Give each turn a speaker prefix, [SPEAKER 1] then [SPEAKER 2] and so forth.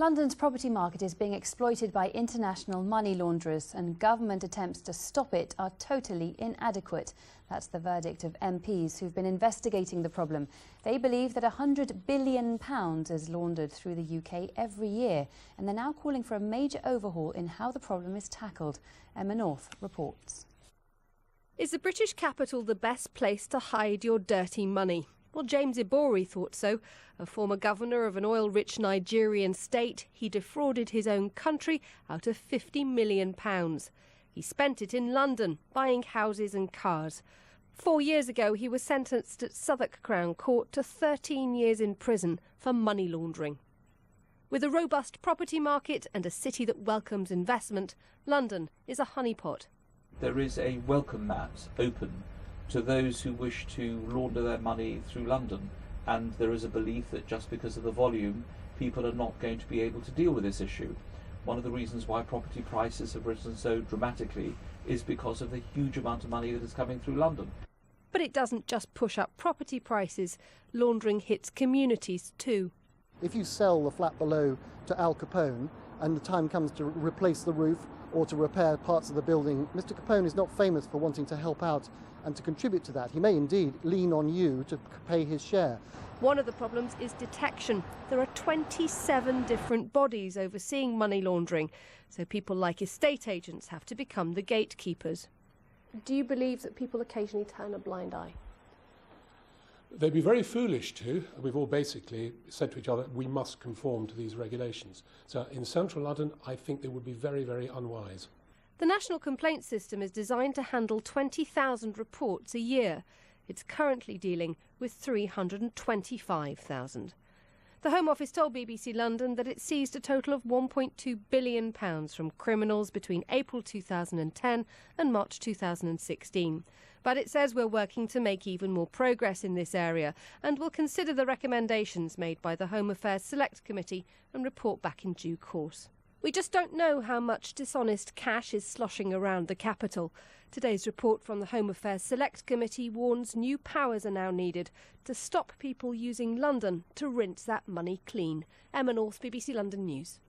[SPEAKER 1] London's property market is being exploited by international money launderers, and government attempts to stop it are totally inadequate. That's the verdict of MPs who've been investigating the problem. They believe that £100 billion is laundered through the UK every year, and they're now calling for a major overhaul in how the problem is tackled. Emma North reports.
[SPEAKER 2] Is the British capital the best place to hide your dirty money? Well, James Ibori thought so. A former governor of an oil-rich Nigerian state, he defrauded his own country out of £50 million. He spent it in London, buying houses and cars. 4 years ago, he was sentenced at Southwark Crown Court to 13 years in prison for money laundering. With a robust property market and a city that welcomes investment, London is a honeypot.
[SPEAKER 3] There is a welcome mat open to those who wish to launder their money through London, and there is a belief that just because of the volume, people are not going to be able to deal with this issue. One of the reasons why property prices have risen so dramatically is because of the huge amount of money that is coming through London.
[SPEAKER 2] But it doesn't just push up property prices, laundering hits communities too.
[SPEAKER 4] If you sell the flat below to Al Capone and the time comes to replace the roof or to repair parts of the building, Mr. Capone is not famous for wanting to help out and to contribute to that. He may indeed lean on you to pay his share.
[SPEAKER 2] One of the problems is detection. There are 27 different bodies overseeing money laundering, so people like estate agents have to become the gatekeepers. Do you believe that people occasionally turn a blind eye?
[SPEAKER 5] They'd be very foolish to. We've all basically said to each other, we must conform to these regulations. So in central London, I think they would be very, very unwise.
[SPEAKER 2] The National Complaints System is designed to handle 20,000 reports a year. It's currently dealing with 325,000. The Home Office told BBC London that it seized a total of £1.2 billion from criminals between April 2010 and March 2016. But it says we're working to make even more progress in this area and will consider the recommendations made by the Home Affairs Select Committee and report back in due course. We just don't know how much dishonest cash is sloshing around the capital. Today's report from the Home Affairs Select Committee warns new powers are now needed to stop people using London to rinse that money clean. Emma North, BBC London News.